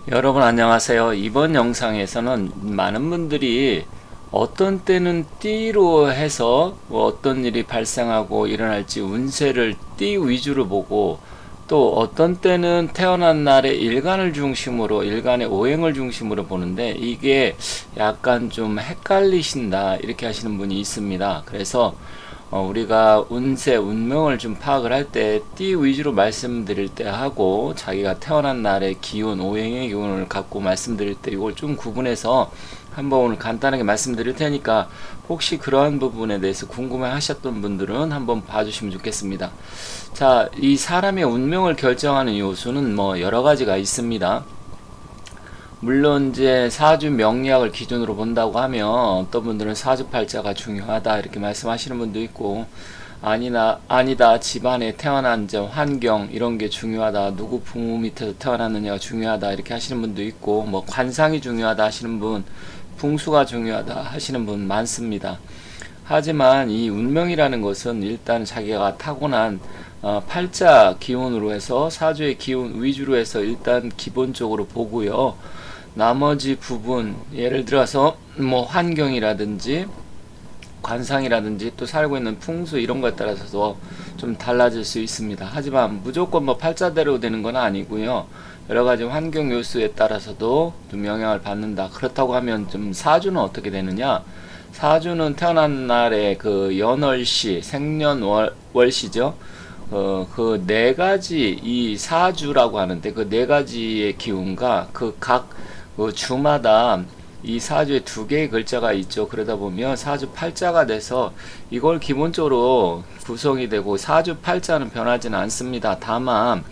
여러분 안녕하세요. 이번 영상에서는 많은 분들이 어떤 때는 띠로 해서 어떤 일이 발생하고 일어날지 운세를 띠 위주로 보고, 또 어떤 때는 태어난 날의 일간을 중심으로, 일간의 오행을 중심으로 보는데 이게 약간 좀 헷갈리신다 이렇게 하시는 분이 있습니다. 그래서 우리가 운세, 운명을 좀 파악을 할 때 띠 위주로 말씀드릴 때 하고, 자기가 태어난 날의 기운, 오행의 기운을 갖고 말씀드릴 때 이걸 좀 구분해서 한번 오늘 간단하게 말씀드릴 테니까, 혹시 그러한 부분에 대해서 궁금해 하셨던 분들은 한번 봐주시면 좋겠습니다. 자, 이 사람의 운명을 결정하는 요소는 뭐 여러 가지가 있습니다. 물론 이제 사주 명리학을 기준으로 본다고 하면 어떤 분들은 사주팔자가 중요하다 이렇게 말씀하시는 분도 있고, 아니다 집안에 태어난 점 환경 이런 게 중요하다, 누구 부모 밑에서 태어났느냐가 중요하다 이렇게 하시는 분도 있고, 뭐 관상이 중요하다 하시는 분, 풍수가 중요하다 하시는 분 많습니다. 하지만 이 운명이라는 것은 일단 자기가 타고난 팔자 기운으로 해서, 사주의 기운 위주로 해서 일단 기본적으로 보고요. 나머지 부분, 예를 들어서 뭐 환경이라든지 관상이라든지 또 살고 있는 풍수 이런 것에 따라서 좀 달라질 수 있습니다. 하지만 무조건 뭐 팔자대로 되는 건 아니고요. 여러 가지 환경 요소에 따라서도 좀 영향을 받는다. 그렇다고 하면 좀 사주는 어떻게 되느냐? 사주는 태어난 날에 그 연월시, 생년월시죠. 그 네 가지 이 사주라고 하는데, 그 네 가지의 기운과 그 각 주마다 이 사주에 두 개의 글자가 있죠. 그러다 보면 사주 팔자가 돼서 이걸 기본적으로 구성이 되고, 사주 팔자는 변하지는 않습니다. 다만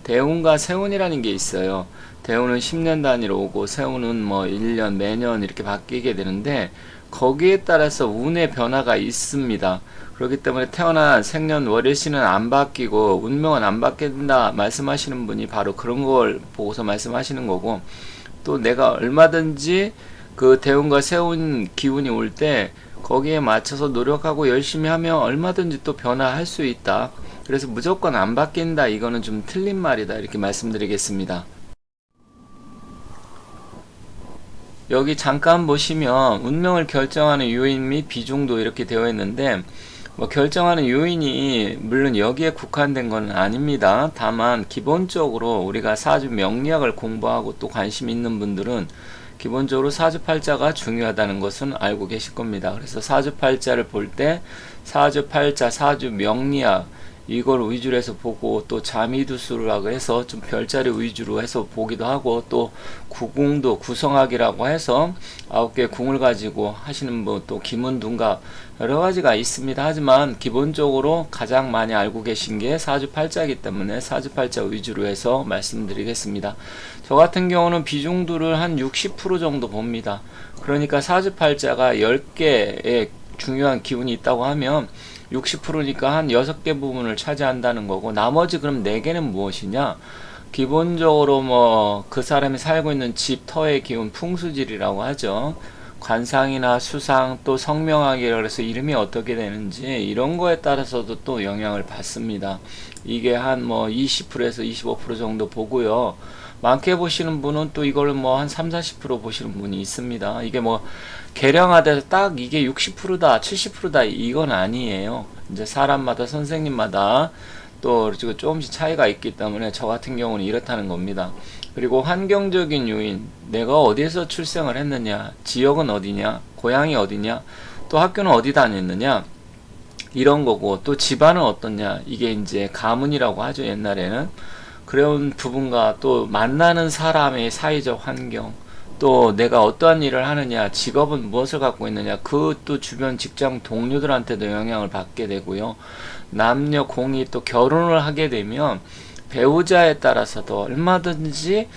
대운과 세운이라는 게 있어요. 대운은 10년 단위로 오고 세운은 뭐 1년 매년 이렇게 바뀌게 되는데, 거기에 따라서 운의 변화가 있습니다. 그렇기 때문에 태어난 생년월일시는 안 바뀌고 운명은 안 바뀐다 말씀하시는 분이 바로 그런 걸 보고서 말씀하시는 거고, 또 내가 얼마든지 그 대운과 세운 기운이 올 때 거기에 맞춰서 노력하고 열심히 하면 얼마든지 또 변화할 수 있다. 그래서 무조건 안 바뀐다, 이거는 좀 틀린 말이다 이렇게 말씀드리겠습니다. 여기 잠깐 보시면 운명을 결정하는 요인 및 비중도 이렇게 되어 있는데, 뭐 결정하는 요인이 물론 여기에 국한된 건 아닙니다. 다만 기본적으로 우리가 사주 명리학을 공부하고 또 관심 있는 분들은 기본적으로 사주팔자가 중요하다는 것은 알고 계실 겁니다. 그래서 사주팔자를 볼 때 사주팔자, 사주명리학 이걸 위주로 해서 보고, 또 자미두수라고 해서 좀 별자리 위주로 해서 보기도 하고, 또 구궁도 구성학이라고 해서 9개 궁을 가지고 하시는 분, 또 기문둔갑 여러 가지가 있습니다. 하지만 기본적으로 가장 많이 알고 계신 게 사주팔자이기 때문에 사주팔자 위주로 해서 말씀드리겠습니다. 저 같은 경우는 비중들을 한 60% 정도 봅니다. 그러니까 사주팔자가 10개의 중요한 기운이 있다고 하면 60%니까 한 6개 부분을 차지한다는 거고, 나머지 그럼 4개는 무엇이냐? 기본적으로 뭐 그 사람이 살고 있는 집, 터의 기운, 풍수질이라고 하죠. 관상이나 수상, 또 성명학이라 그래서 이름이 어떻게 되는지 이런 거에 따라서도 또 영향을 받습니다. 이게 한 뭐 20%에서 25% 정도 보고요. 많게 보시는 분은 또 이걸 뭐 한 3, 40% 보시는 분이 있습니다. 이게 뭐 계량화돼서 딱 이게 60%다, 70%다 이건 아니에요. 이제 사람마다, 선생님마다 또 조금씩 차이가 있기 때문에 저 같은 경우는 이렇다는 겁니다. 그리고 환경적인 요인, 내가 어디에서 출생을 했느냐, 지역은 어디냐, 고향이 어디냐, 또 학교는 어디 다녔느냐, 이런 거고, 또 집안은 어떻냐, 이게 이제 가문이라고 하죠, 옛날에는. 그런 부분과 또 만나는 사람의 사회적 환경, 또 내가 어떠한 일을 하느냐, 직업은 무엇을 갖고 있느냐, 그 또 주변 직장 동료들한테도 영향을 받게 되고요. 남녀 공이 또 결혼을 하게 되면 배우자에 따라서도 얼마든지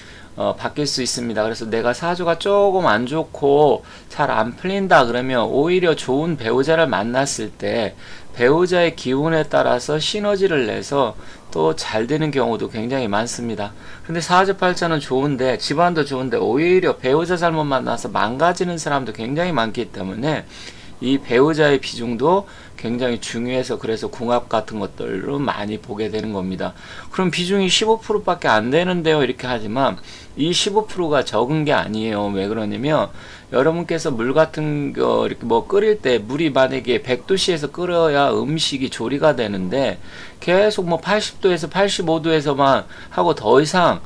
바뀔 수 있습니다. 그래서 내가 사주가 조금 안 좋고 잘 안 풀린다 그러면 오히려 좋은 배우자를 만났을 때 배우자의 기운에 따라서 시너지를 내서 또 잘 되는 경우도 굉장히 많습니다. 근데 사주팔자는 좋은데, 집안도 좋은데 오히려 배우자 잘못 만나서 망가지는 사람도 굉장히 많기 때문에 이 배우자의 비중도 굉장히 중요해서 그래서 궁합 같은 것들로 많이 보게 되는 겁니다. 그럼 비중이 15%밖에 안 되는데요 이렇게 하지만 이 15%가 적은 게 아니에요. 왜 그러냐면 여러분께서 물 같은 거 이렇게 뭐 끓일 때 물이 만약에 100도씨에서 끓여야 음식이 조리가 되는데 계속 뭐 80도에서 85도에서만 하고 더 이상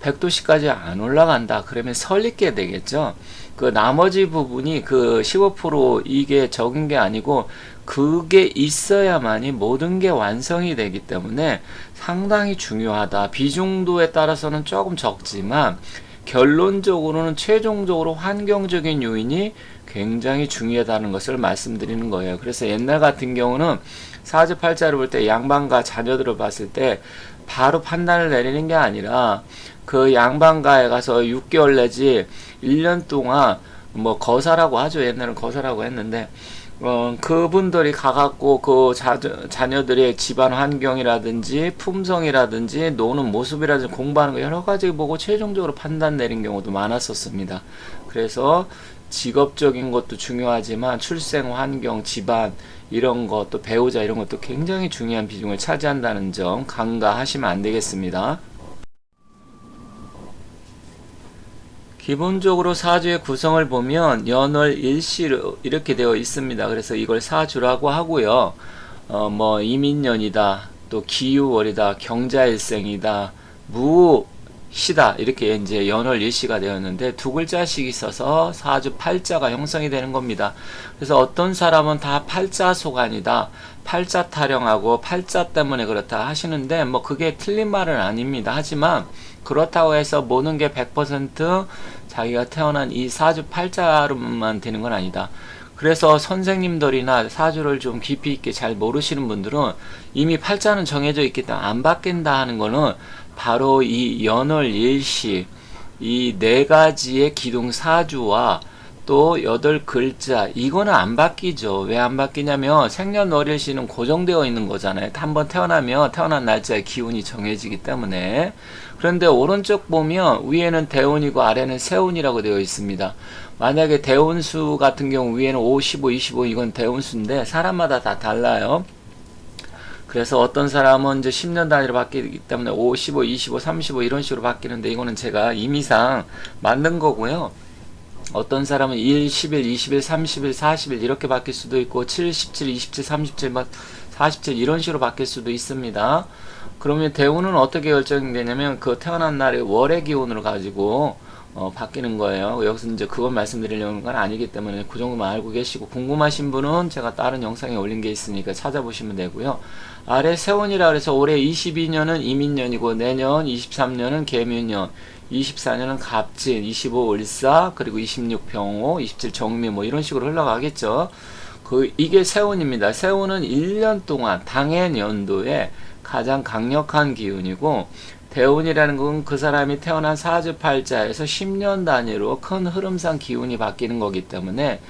100도씨까지 안 올라간다. 그러면 설익게 되겠죠. 그 나머지 부분이 그 15% 이게 적은 게 아니고 그게 있어야만이 모든 게 완성이 되기 때문에 상당히 중요하다. 비중도에 따라서는 조금 적지만 결론적으로는 최종적으로 환경적인 요인이 굉장히 중요하다는 것을 말씀드리는 거예요. 그래서 옛날 같은 경우는 사주팔자를 볼 때 양반과 자녀들을 봤을 때 바로 판단을 내리는 게 아니라 그 양반가에 가서 6개월 내지 1년 동안 뭐 거사라고 하죠. 옛날엔 거사라고 했는데 그분들이 가갖고 그 자녀들의 집안 환경이라든지 품성이라든지 노는 모습이라든지 공부하는 거 여러 가지 보고 최종적으로 판단 내린 경우도 많았었습니다. 그래서 직업적인 것도 중요하지만 출생 환경, 집안 이런 것, 또 배우자 이런 것도 굉장히 중요한 비중을 차지한다는 점 간과하시면 안 되겠습니다. 기본적으로 사주의 구성을 보면 연월 일시로 이렇게 되어 있습니다. 그래서 이걸 사주라고 하고요. 뭐 이민년이다, 또 기유월이다, 경자일생이다, 무시다 이렇게 이제 연월 일시가 되었는데 두 글자씩 있어서 사주 팔자가 형성이 되는 겁니다. 그래서 어떤 사람은 다 팔자 소관이다, 팔자 타령하고 팔자 때문에 그렇다 하시는데 뭐 그게 틀린 말은 아닙니다. 하지만 그렇다고 해서 모든 게 100% 자기가 태어난 이 사주 팔자로만 되는 건 아니다. 그래서 선생님들이나 사주를 좀 깊이 있게 잘 모르시는 분들은 이미 팔자는 정해져 있기 때문에 안 바뀐다 하는 거는 바로 이 연월 일시 이 네 가지의 기둥 사주와 또 8글자 이거는 안 바뀌죠. 왜 안 바뀌냐면 생년월일시는 고정되어 있는 거잖아요. 한번 태어나면 태어난 날짜의 기운이 정해지기 때문에. 그런데 오른쪽 보면 위에는 대운이고 아래는 세운이라고 되어 있습니다. 만약에 대운수 같은 경우 위에는 5, 15, 25 이건 대운수인데 사람마다 다 달라요. 그래서 어떤 사람은 이제 10년 단위로 바뀌기 때문에 5, 15, 25, 35 이런 식으로 바뀌는데 이거는 제가 임의상 만든 거고요. 어떤 사람은 1, 10일, 20일, 30일, 40일 이렇게 바뀔 수도 있고 7, 17, 27, 37, 47 이런 식으로 바뀔 수도 있습니다. 그러면 대운은 어떻게 결정되냐면 그 태어난 날의 월의 기운으로 가지고 바뀌는 거예요. 여기서 이제 그걸 말씀드리려는 건 아니기 때문에 그 정도만 알고 계시고 궁금하신 분은 제가 다른 영상에 올린 게 있으니까 찾아보시면 되고요. 아래 세원이라 그래서 올해 22년은 이민년이고 내년 23년은 개묘년 24년은 갑진, 25 을사, 그리고 26 병호, 27 정미 뭐 이런 식으로 흘러가겠죠. 이게 세운입니다. 세운은 1년 동안 당해 연도에 가장 강력한 기운이고 대운이라는 건 그 사람이 태어난 사주팔자에서 10년 단위로 큰 흐름상 기운이 바뀌는 거기 때문에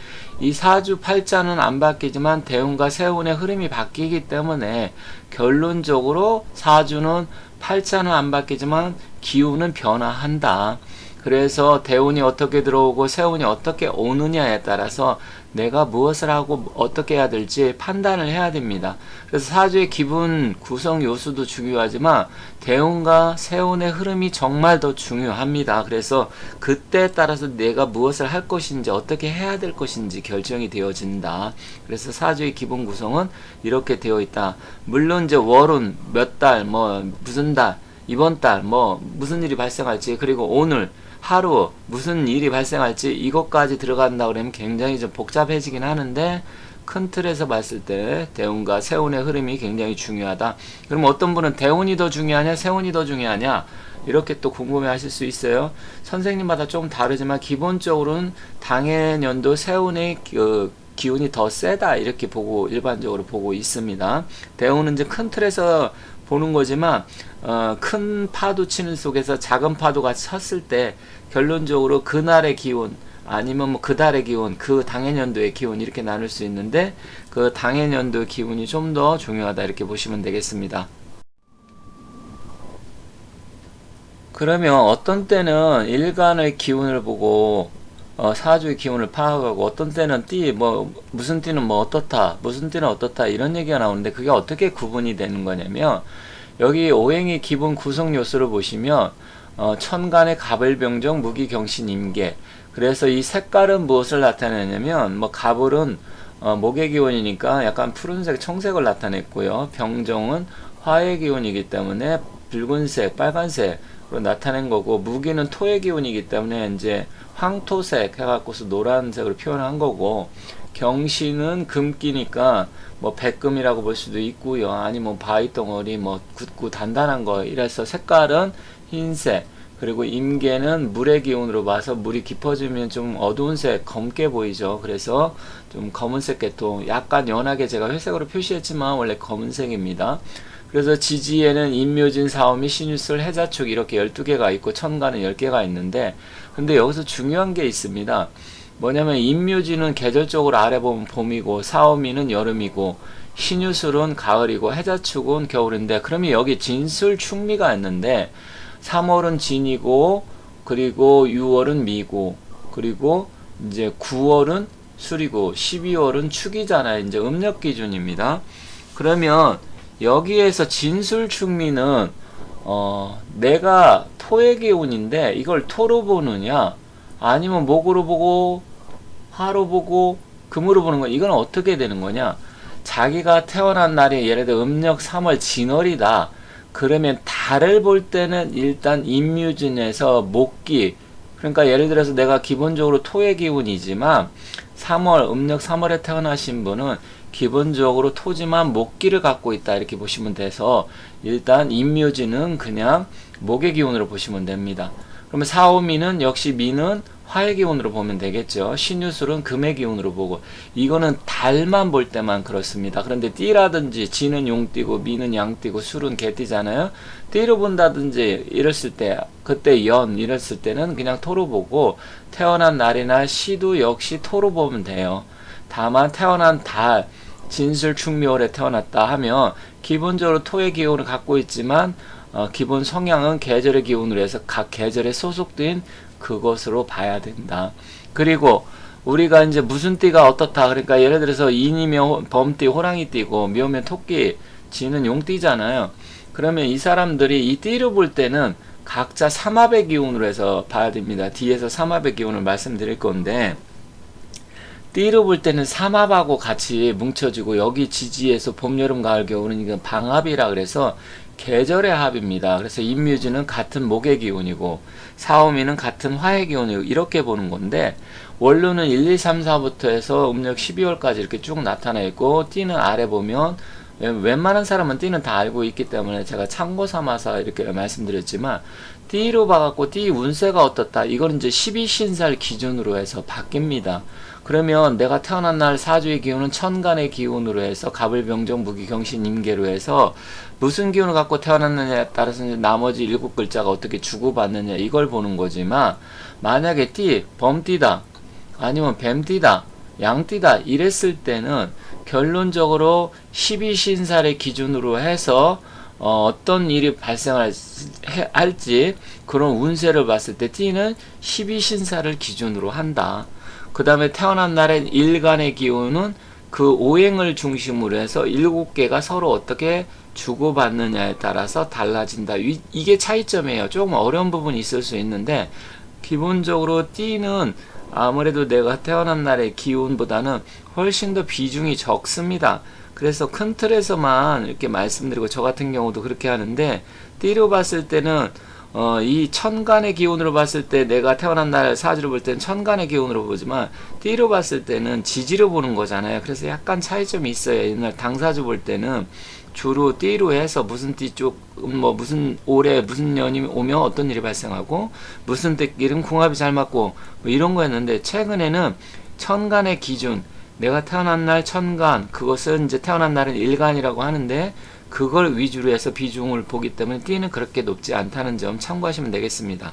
이 사주팔자는 안 바뀌지만 대운과 세운의 흐름이 바뀌기 때문에 결론적으로 사주는 팔자는 안 바뀌지만 기운은 변화한다. 그래서 대운이 어떻게 들어오고 세운이 어떻게 오느냐에 따라서 내가 무엇을 하고 어떻게 해야 될지 판단을 해야 됩니다. 그래서 사주의 기분 구성 요소도 중요하지만 대운과 세운의 흐름이 정말 더 중요합니다. 그래서 그때에 따라서 내가 무엇을 할 것인지 어떻게 해야 될 것인지 결정이 되어진다. 그래서 사주의 기본 구성은 이렇게 되어 있다. 물론 이제 월운 몇 달, 뭐 무슨 달, 이번 달, 뭐 무슨 일이 발생할지, 그리고 오늘 하루 무슨 일이 발생할지 이것까지 들어간다 그러면 굉장히 좀 복잡해지긴 하는데 큰 틀에서 봤을 때 대운과 세운의 흐름이 굉장히 중요하다. 그럼 어떤 분은 대운이 더 중요하냐 세운이 더 중요하냐 이렇게 또 궁금해 하실 수 있어요. 선생님마다 좀 다르지만 기본적으로는 당해년도 세운의 기운이 더 세다 이렇게 보고 일반적으로 보고 있습니다. 대운은 이제 큰 틀에서 보는 거지만 큰 파도 치는 속에서 작은 파도가 쳤을 때 결론적으로 그날의 기운 아니면 뭐 그 달의 기운, 그 당해년도의 기운 이렇게 나눌 수 있는데 그 당해년도 기운이 좀 더 중요하다 이렇게 보시면 되겠습니다. 그러면 어떤 때는 일간의 기운을 보고 사주의 기운을 파악하고 어떤 때는 띠, 무슨 띠는 어떻다, 무슨 띠는 어떻다 이런 얘기가 나오는데 그게 어떻게 구분이 되는 거냐면 여기 오행의 기본 구성 요소를 보시면 천간의 갑을병정 무기경신 임계. 그래서 이 색깔은 무엇을 나타내냐면 갑을은 목의 기운이니까 약간 푸른색, 청색을 나타냈고요. 병정은 화의 기운이기 때문에 붉은색, 빨간색으로 나타낸 거고 무기는 토의 기운이기 때문에 이제 황토색 해갖고서 노란색으로 표현한 거고 경신은 금기니까 백금이라고 볼 수도 있고요. 아니면 바위 덩어리 굳고 단단한 거 이래서 색깔은 흰색. 그리고 임계는 물의 기운으로 봐서 물이 깊어지면 좀 어두운 색 검게 보이죠. 그래서 좀 검은색 계통, 약간 연하게 제가 회색으로 표시했지만 원래 검은색입니다. 그래서 지지에는 인묘진, 사오미, 신유술, 해자축 이렇게 12개가 있고 천간은 10개가 있는데 근데 여기서 중요한 게 있습니다. 뭐냐면 인묘진은 계절적으로 아래 보면 봄이고 사오미는 여름이고 신유술은 가을이고 해자축은 겨울인데 그러면 여기 진술, 충미가 있는데 3월은 진이고 그리고 6월은 미고 그리고 이제 9월은 술이고 12월은 축이잖아요. 이제 음력 기준입니다. 그러면 여기에서 진술충미는 내가 토의 기운인데 이걸 토로 보느냐 아니면 목으로 보고 화로 보고 금으로 보는 거 이건 어떻게 되는 거냐 자기가 태어난 날이 예를 들어 음력 3월 진월이다 그러면 달을 볼 때는 일단 인묘진에서 목기 그러니까 예를 들어서 내가 기본적으로 토의 기운이지만 3월 음력 3월에 태어나신 분은 기본적으로 토지만 목기를 갖고 있다 이렇게 보시면 돼서 일단 인묘진은 그냥 목의 기운으로 보시면 됩니다. 그러면 사오미는 역시 미는 화의 기운으로 보면 되겠죠. 신유술은 금의 기운으로 보고 이거는 달만 볼 때만 그렇습니다. 그런데 띠라든지 지는 용띠고 미는 양띠고 술은 개띠잖아요. 띠로 본다든지 이랬을 때 그때 연 이랬을 때는 그냥 토로 보고 태어난 날이나 시도 역시 토로 보면 돼요. 다만 태어난 달 진술 충묘월에 태어났다 하면 기본적으로 토의 기운을 갖고 있지만 기본 성향은 계절의 기운으로 해서 각 계절에 소속된 그것으로 봐야 된다. 그리고 우리가 이제 무슨 띠가 어떻다 그러니까 예를 들어서 인이면 범띠 호랑이띠고 묘면 토끼 지는 용띠잖아요. 그러면 이 사람들이 이 띠를 볼 때는 각자 삼합의 기운으로 해서 봐야 됩니다. 뒤에서 삼합의 기운을 말씀드릴 건데 띠로 볼 때는 삼합하고 같이 뭉쳐지고 여기 지지에서 봄, 여름, 가을, 겨울은 이건 방합이라 그래서 계절의 합입니다. 그래서 인묘진은 같은 목의 기운이고 사오미는 같은 화의 기운이고 이렇게 보는 건데 원로는 1, 2, 3, 4부터 해서 음력 12월까지 이렇게 쭉 나타나 있고 띠는 아래 보면 웬만한 사람은 띠는 다 알고 있기 때문에 제가 참고 삼아서 이렇게 말씀드렸지만 띠로 봐갖고 띠 운세가 어떻다 이건 이제 12신살 기준으로 해서 바뀝니다. 그러면 내가 태어난 날 사주의 기운은 천간의 기운으로 해서 갑을병정 무기경신 임계로 해서 무슨 기운을 갖고 태어났느냐에 따라서 이제 나머지 7글자가 어떻게 주고받느냐 이걸 보는 거지만 만약에 띠 범띠다 아니면 뱀띠다 양띠다 이랬을 때는 결론적으로 12신살의 기준으로 해서 어떤 일이 발생할지 그런 운세를 봤을 때 띠는 12신살을 기준으로 한다. 그 다음에 태어난 날엔 일간의 기운은 그 오행을 중심으로 해서 7개가 서로 어떻게 주고받느냐에 따라서 달라진다. 이게 차이점이에요. 조금 어려운 부분이 있을 수 있는데 기본적으로 띠는 아무래도 내가 태어난 날의 기운보다는 훨씬 더 비중이 적습니다. 그래서 큰 틀에서만 이렇게 말씀드리고 저 같은 경우도 그렇게 하는데 띠로 봤을 때는 이 천간의 기운으로 봤을 때 내가 태어난 날 사주를 볼 때는 천간의 기운으로 보지만 띠로 봤을 때는 지지로 보는 거잖아요. 그래서 약간 차이점이 있어요. 옛날 당사주 볼 때는 주로 띠로 해서 무슨 띠 쪽, 무슨 올해 무슨 년이 오면 어떤 일이 발생하고 무슨 띠끼는 궁합이 잘 맞고 이런 거였는데 최근에는 천간의 기준 내가 태어난 날 천간 그것은 이제 태어난 날은 일간이라고 하는데 그걸 위주로 해서 비중을 보기 때문에 띠는 그렇게 높지 않다는 점 참고하시면 되겠습니다.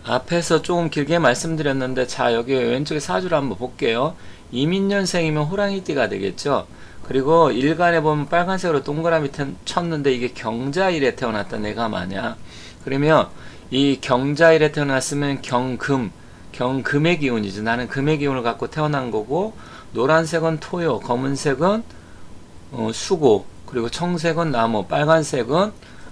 앞에서 조금 길게 말씀드렸는데 자 여기 왼쪽에 사주를 한번 볼게요. 이민년생이면 호랑이띠가 되겠죠. 그리고 일간에 보면 빨간색으로 동그라미 쳤는데 이게 경자일에 태어났다 내가 만약 그러면 이 경자일에 태어났으면 경금의 기운이죠. 나는 금의 기운을 갖고 태어난 거고, 노란색은 토요, 검은색은 수고, 그리고 청색은 나무, 빨간색은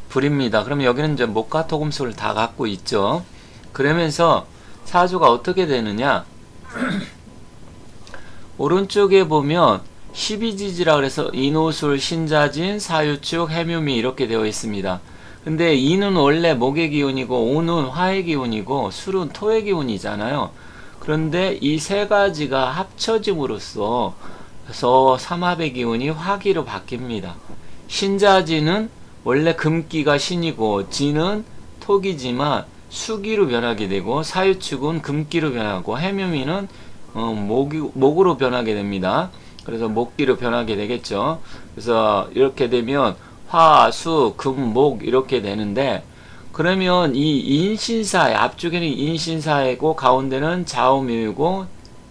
불입니다. 그럼 여기는 이제 목과 토금수를 다 갖고 있죠. 그러면서 사주가 어떻게 되느냐? 오른쪽에 보면 12지지라 그래서 인호술, 신자진, 사유축, 해묘미 이렇게 되어 있습니다. 근데 인은 원래 목의 기운이고, 오는 화의 기운이고, 술은 토의 기운이잖아요. 그런데 이 세 가지가 합쳐짐으로써 그래서 삼합의 기운이 화기로 바뀝니다. 신자진은 원래 금기가 신이고, 진은 토기지만 수기로 변하게 되고, 사유축은 금기로 변하고, 해묘미는 목으로 변하게 됩니다. 그래서 목기로 변하게 되겠죠. 그래서 이렇게 되면 화, 수, 금, 목 이렇게 되는데, 그러면 이 인신사의 앞쪽에는 인신사이고 가운데는 좌우묘이고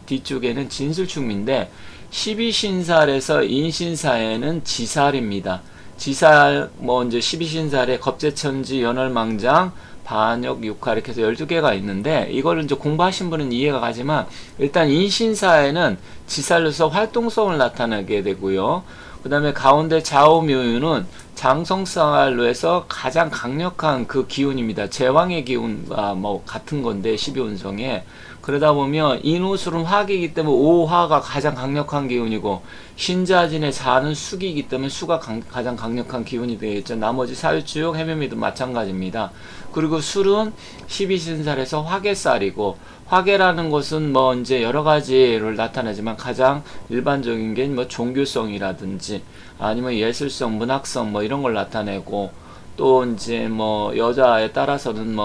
뒤쪽에는 진술축미인데, 12신살에서 인신사에는 지살입니다. 지살 이제 12신살에 겁재천지, 연월망장, 반역, 육화 이렇게 해서 12개가 있는데, 이거를 이제 공부하신 분은 이해가 가지만, 일단 인신사에는 지살로서 활동성을 나타내게 되고요. 그 다음에 가운데 좌우묘유는 장성살로 해서 가장 강력한 그 기운입니다. 제왕의 기운과 같은 건데, 12운성에. 그러다 보면 인호술은 화기이기 때문에 오화가 가장 강력한 기운이고, 신자진의 자는 수기이기 때문에 수가 가장 강력한 기운이 되겠죠. 나머지 사유축, 해묘미도 마찬가지입니다. 그리고 술은 12신살에서 화개살이고, 화개라는 것은 이제 여러 가지를 나타내지만 가장 일반적인 게 종교성이라든지 아니면 예술성, 문학성 이런 걸 나타내고, 또 이제 여자에 따라서는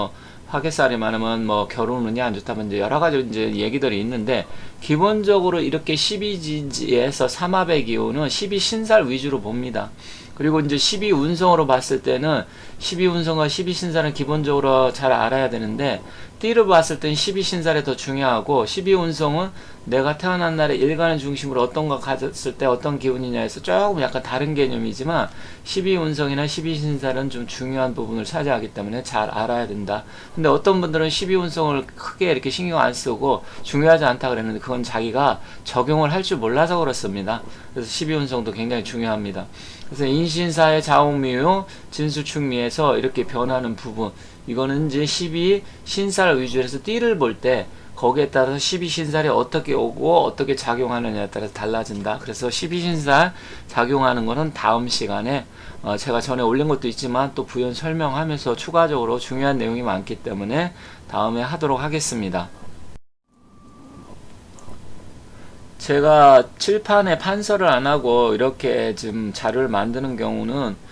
화개살이 많으면 결혼 운이 안 좋다면 이제 여러 가지 이제 얘기들이 있는데, 기본적으로 이렇게 12지지에서 삼합의 기운은 12신살 위주로 봅니다. 그리고 이제 12운성으로 봤을 때는 12운성과 12신살은 기본적으로 잘 알아야 되는데, 띠를 봤을 땐 12신살이 더 중요하고, 12운성은 내가 태어난 날에 일간을 중심으로 어떤 거 가졌을 때 어떤 기운이냐 해서 조금 약간 다른 개념이지만, 12운성이나 12신살은 좀 중요한 부분을 차지하기 때문에 잘 알아야 된다. 근데 어떤 분들은 12운성을 크게 이렇게 신경 안 쓰고 중요하지 않다 그랬는데, 그건 자기가 적용을 할 줄 몰라서 그렇습니다. 그래서 12운성도 굉장히 중요합니다. 그래서 인신사의 좌우묘, 진수축미에서 이렇게 변하는 부분, 이거는 이제 12신살 위주로 해서 띠를 볼 때 거기에 따라서 12신살이 어떻게 오고 어떻게 작용하느냐에 따라서 달라진다. 그래서 12신살 작용하는 거는 다음 시간에 제가 전에 올린 것도 있지만 또 부연 설명하면서 추가적으로 중요한 내용이 많기 때문에 다음에 하도록 하겠습니다. 제가 칠판에 판서를 안 하고 이렇게 지금 자료를 만드는 경우는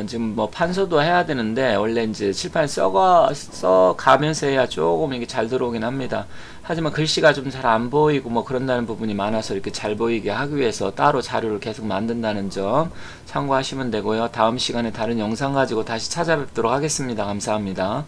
지금 판서도 해야 되는데, 원래 이제 칠판에 써가면서 해야 조금 이게 잘 들어오긴 합니다. 하지만 글씨가 좀 잘 안 보이고 그런다는 부분이 많아서 이렇게 잘 보이게 하기 위해서 따로 자료를 계속 만든다는 점 참고하시면 되고요. 다음 시간에 다른 영상 가지고 다시 찾아뵙도록 하겠습니다. 감사합니다.